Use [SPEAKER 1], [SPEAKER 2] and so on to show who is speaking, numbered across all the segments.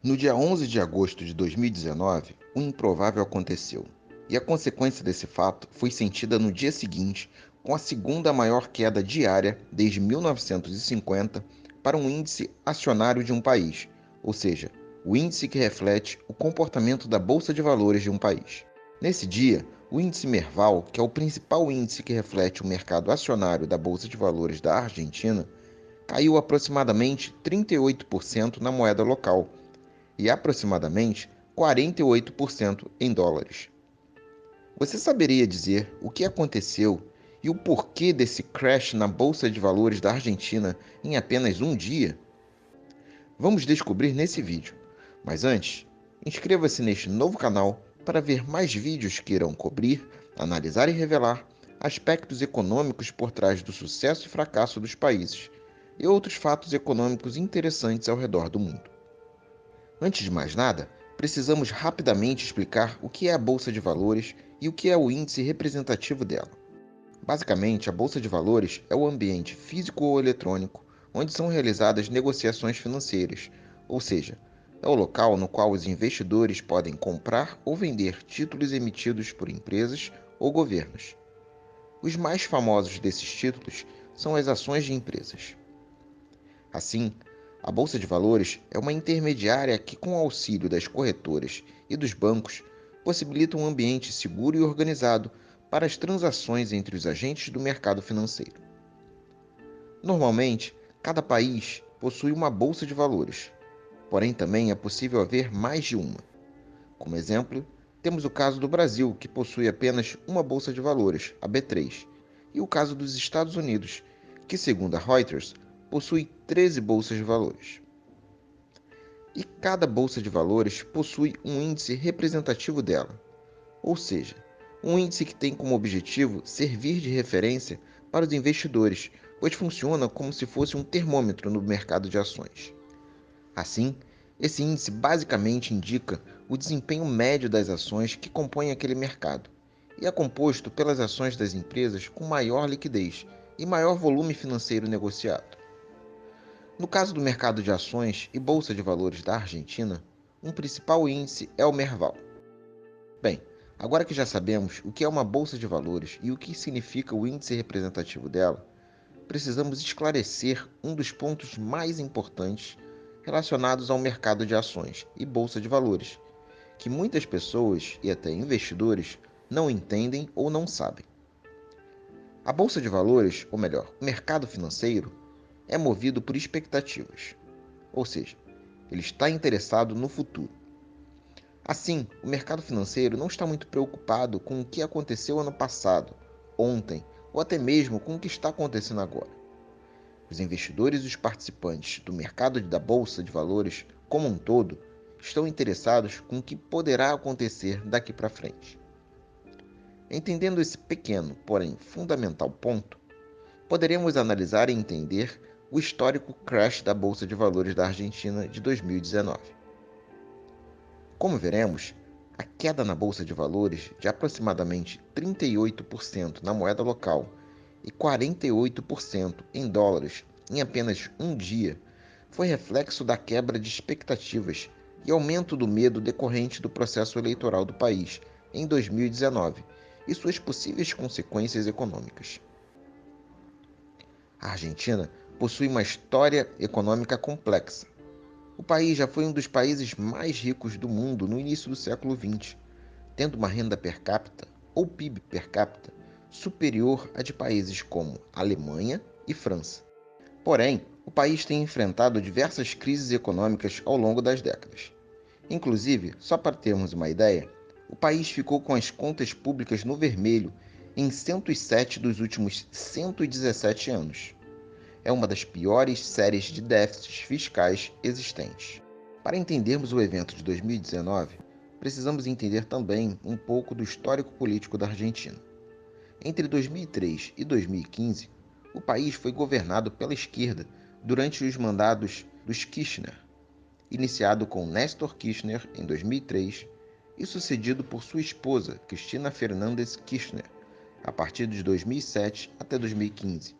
[SPEAKER 1] No dia 11 de agosto de 2019, o improvável aconteceu. E a consequência desse fato foi sentida no dia seguinte, com a segunda maior queda diária desde 1950 para um índice acionário de um país, ou seja, o índice que reflete o comportamento da bolsa de valores de um país. Nesse dia, o índice Merval, que é o principal índice que reflete o mercado acionário da bolsa de valores da Argentina, caiu aproximadamente 38% na moeda local e aproximadamente 48% em dólares. Você saberia dizer o que aconteceu e o porquê desse crash na bolsa de valores da Argentina em apenas um dia? Vamos descobrir nesse vídeo. Mas antes, inscreva-se neste novo canal para ver mais vídeos que irão cobrir, analisar e revelar aspectos econômicos por trás do sucesso e fracasso dos países e outros fatos econômicos interessantes ao redor do mundo. Antes de mais nada, precisamos rapidamente explicar o que é a Bolsa de Valores e o que é o índice representativo dela. Basicamente, a Bolsa de Valores é o ambiente físico ou eletrônico onde são realizadas negociações financeiras, ou seja, é o local no qual os investidores podem comprar ou vender títulos emitidos por empresas ou governos. Os mais famosos desses títulos são as ações de empresas. Assim, a Bolsa de Valores é uma intermediária que, com o auxílio das corretoras e dos bancos, possibilita um ambiente seguro e organizado para as transações entre os agentes do mercado financeiro. Normalmente, cada país possui uma bolsa de valores, porém também é possível haver mais de uma. Como exemplo, temos o caso do Brasil, que possui apenas uma bolsa de valores, a B3, e o caso dos Estados Unidos, que, segundo a Reuters, possui 13 bolsas de valores. E cada bolsa de valores possui um índice representativo dela, ou seja, um índice que tem como objetivo servir de referência para os investidores, pois funciona como se fosse um termômetro no mercado de ações. Assim, esse índice basicamente indica o desempenho médio das ações que compõem aquele mercado, e é composto pelas ações das empresas com maior liquidez e maior volume financeiro negociado. No caso do mercado de ações e bolsa de valores da Argentina, um principal índice é o Merval. Bem, agora que já sabemos o que é uma bolsa de valores e o que significa o índice representativo dela, precisamos esclarecer um dos pontos mais importantes relacionados ao mercado de ações e bolsa de valores, que muitas pessoas e até investidores não entendem ou não sabem. A bolsa de valores, ou melhor, o mercado financeiro, é movido por expectativas, ou seja, ele está interessado no futuro. Assim, o mercado financeiro não está muito preocupado com o que aconteceu ano passado, ontem ou até mesmo com o que está acontecendo agora. Os investidores e os participantes do mercado da bolsa de valores, como um todo, estão interessados com o que poderá acontecer daqui para frente. Entendendo esse pequeno, porém fundamental ponto, poderemos analisar e entender o histórico crash da Bolsa de Valores da Argentina de 2019. Como veremos, a queda na Bolsa de Valores de aproximadamente 38% na moeda local e 48% em dólares em apenas um dia foi reflexo da quebra de expectativas e aumento do medo decorrente do processo eleitoral do país em 2019 e suas possíveis consequências econômicas. A Argentina possui uma história econômica complexa. O país já foi um dos países mais ricos do mundo no início do século XX, tendo uma renda per capita, ou PIB per capita, superior à de países como Alemanha e França. Porém, o país tem enfrentado diversas crises econômicas ao longo das décadas. Inclusive, só para termos uma ideia, o país ficou com as contas públicas no vermelho em 107 dos últimos 117 anos. É uma das piores séries de déficits fiscais existentes. Para entendermos o evento de 2019, precisamos entender também um pouco do histórico político da Argentina. Entre 2003 e 2015, o país foi governado pela esquerda durante os mandatos dos Kirchner, iniciado com Néstor Kirchner em 2003 e sucedido por sua esposa, Cristina Fernández Kirchner, a partir de 2007 até 2015,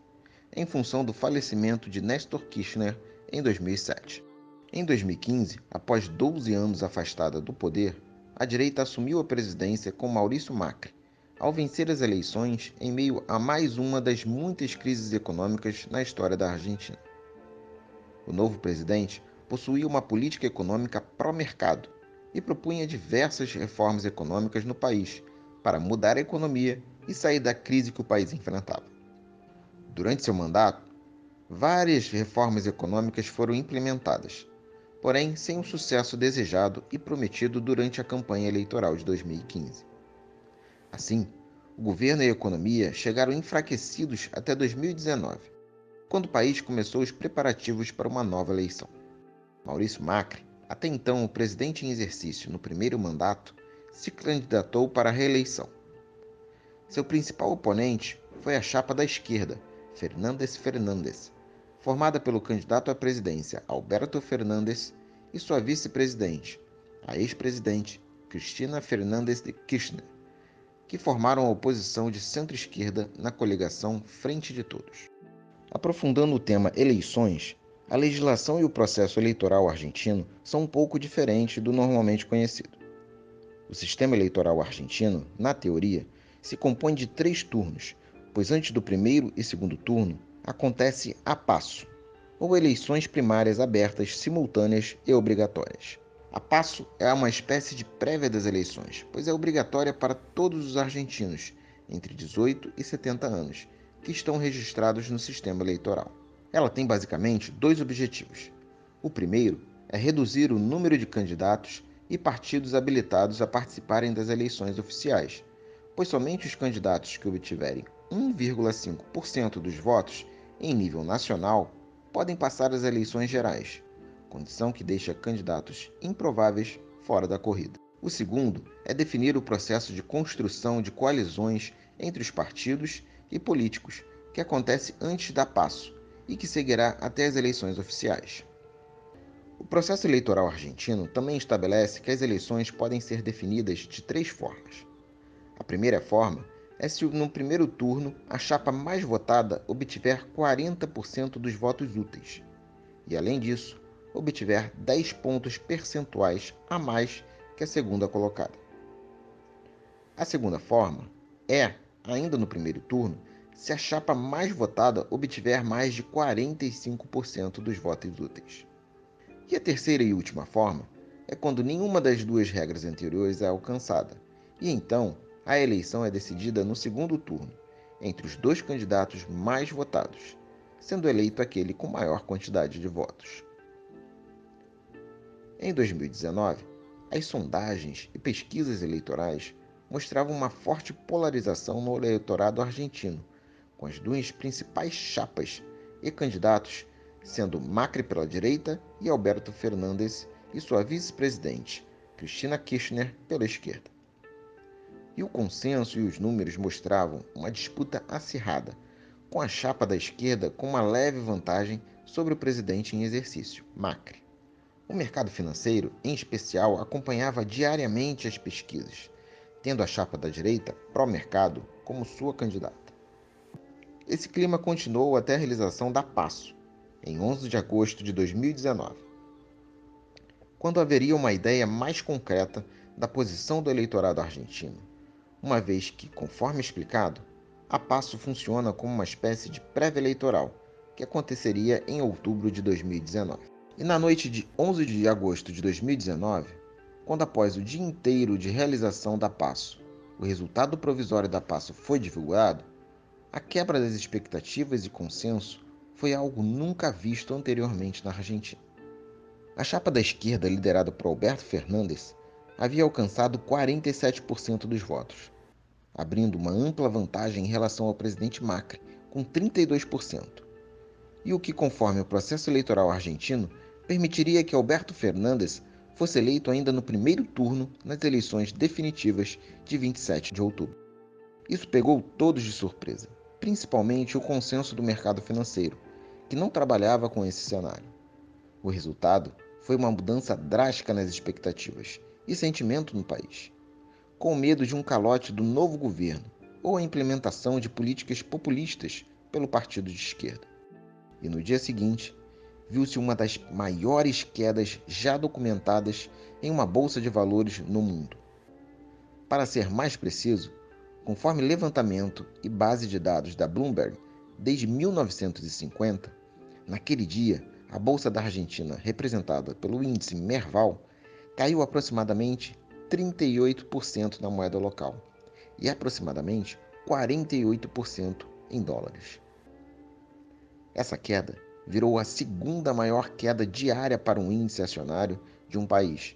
[SPEAKER 1] em função do falecimento de Néstor Kirchner em 2007. Em 2015, após 12 anos afastada do poder, a direita assumiu a presidência com Maurício Macri, ao vencer as eleições em meio a mais uma das muitas crises econômicas na história da Argentina. O novo presidente possuía uma política econômica pró-mercado e propunha diversas reformas econômicas no país para mudar a economia e sair da crise que o país enfrentava. Durante seu mandato, várias reformas econômicas foram implementadas, porém sem o sucesso desejado e prometido durante a campanha eleitoral de 2015. Assim, o governo e a economia chegaram enfraquecidos até 2019, quando o país começou os preparativos para uma nova eleição. Maurício Macri, até então o presidente em exercício no primeiro mandato, se candidatou para a reeleição. Seu principal oponente foi a chapa da esquerda, Fernández Fernandes, formada pelo candidato à presidência Alberto Fernandes e sua vice-presidente, a ex-presidente Cristina Fernández de Kirchner, que formaram a oposição de centro-esquerda na coligação Frente de Todos. Aprofundando o tema eleições, a legislação e o processo eleitoral argentino são um pouco diferentes do normalmente conhecido. O sistema eleitoral argentino, na teoria, se compõe de 3 turnos, pois antes do primeiro e segundo turno acontece a passo, ou eleições primárias abertas, simultâneas e obrigatórias. A passo é uma espécie de prévia das eleições, pois é obrigatória para todos os argentinos entre 18 e 70 anos, que estão registrados no sistema eleitoral. Ela tem basicamente 2 objetivos. O primeiro é reduzir o número de candidatos e partidos habilitados a participarem das eleições oficiais, pois somente os candidatos que obtiverem 1,5% dos votos em nível nacional podem passar às eleições gerais, condição que deixa candidatos improváveis fora da corrida. O segundo é definir o processo de construção de coalizões entre os partidos e políticos, que acontece antes da PASSO e que seguirá até as eleições oficiais. O processo eleitoral argentino também estabelece que as eleições podem ser definidas de 3 formas. A primeira forma é se no primeiro turno a chapa mais votada obtiver 40% dos votos úteis e, além disso, obtiver 10 pontos percentuais a mais que a segunda colocada. A segunda forma é, ainda no primeiro turno, se a chapa mais votada obtiver mais de 45% dos votos úteis. E a terceira e última forma é quando nenhuma das 2 regras anteriores é alcançada, e então a eleição é decidida no segundo turno, entre os 2 candidatos mais votados, sendo eleito aquele com maior quantidade de votos. Em 2019, as sondagens e pesquisas eleitorais mostravam uma forte polarização no eleitorado argentino, com as 2 principais chapas e candidatos sendo Macri pela direita e Alberto Fernandes e sua vice-presidente, Cristina Kirchner, pela esquerda. E o consenso e os números mostravam uma disputa acirrada, com a chapa da esquerda com uma leve vantagem sobre o presidente em exercício, Macri. O mercado financeiro, em especial, acompanhava diariamente as pesquisas, tendo a chapa da direita, pró-mercado, como sua candidata. Esse clima continuou até a realização da PASSO, em 11 de agosto de 2019, quando haveria uma ideia mais concreta da posição do eleitorado argentino, uma vez que, conforme explicado, a PASSO funciona como uma espécie de prévia eleitoral, que aconteceria em outubro de 2019. E na noite de 11 de agosto de 2019, quando após o dia inteiro de realização da PASSO, o resultado provisório da PASSO foi divulgado, a quebra das expectativas e consenso foi algo nunca visto anteriormente na Argentina. A chapa da esquerda, liderada por Alberto Fernandes, havia alcançado 47% dos votos, abrindo uma ampla vantagem em relação ao presidente Macri, com 32%, e o que, conforme o processo eleitoral argentino, permitiria que Alberto Fernandes fosse eleito ainda no primeiro turno nas eleições definitivas de 27 de outubro. Isso pegou todos de surpresa, principalmente o consenso do mercado financeiro, que não trabalhava com esse cenário. O resultado foi uma mudança drástica nas expectativas e sentimento no país, com medo de um calote do novo governo ou a implementação de políticas populistas pelo partido de esquerda. E no dia seguinte, viu-se uma das maiores quedas já documentadas em uma bolsa de valores no mundo. Para ser mais preciso, conforme levantamento e base de dados da Bloomberg, desde 1950, naquele dia, a bolsa da Argentina, representada pelo índice Merval, caiu aproximadamente 38% na moeda local e aproximadamente 48% em dólares. Essa queda virou a segunda maior queda diária para um índice acionário de um país,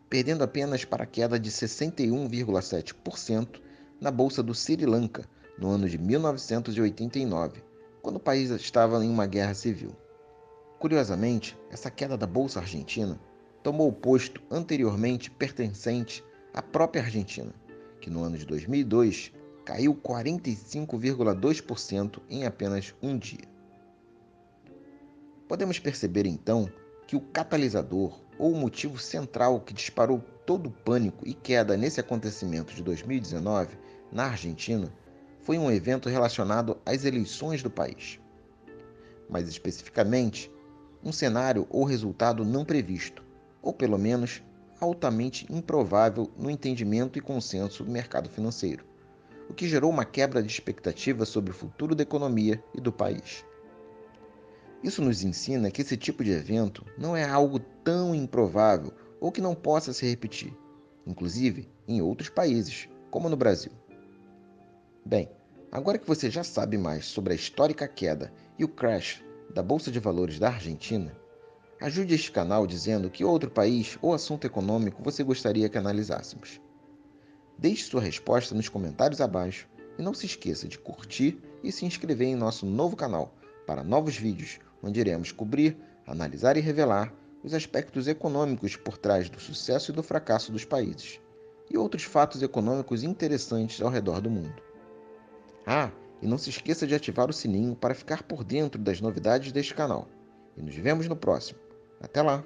[SPEAKER 1] perdendo apenas para a queda de 61,7% na bolsa do Sri Lanka no ano de 1989, quando o país estava em uma guerra civil. Curiosamente, essa queda da bolsa argentina tomou o posto anteriormente pertencente à própria Argentina, que no ano de 2002 caiu 45,2% em apenas um dia. Podemos perceber então que o catalisador ou o motivo central que disparou todo o pânico e queda nesse acontecimento de 2019 na Argentina foi um evento relacionado às eleições do país. Mais especificamente, um cenário ou resultado não previsto, ou pelo menos altamente improvável no entendimento e consenso do mercado financeiro, o que gerou uma quebra de expectativa sobre o futuro da economia e do país. Isso nos ensina que esse tipo de evento não é algo tão improvável ou que não possa se repetir, inclusive em outros países, como no Brasil. Bem, agora que você já sabe mais sobre a histórica queda e o crash da Bolsa de Valores da Argentina, ajude este canal dizendo que outro país ou assunto econômico você gostaria que analisássemos. Deixe sua resposta nos comentários abaixo e não se esqueça de curtir e se inscrever em nosso novo canal para novos vídeos, onde iremos cobrir, analisar e revelar os aspectos econômicos por trás do sucesso e do fracasso dos países, e outros fatos econômicos interessantes ao redor do mundo. Ah, e não se esqueça de ativar o sininho para ficar por dentro das novidades deste canal. E nos vemos no próximo. Até lá!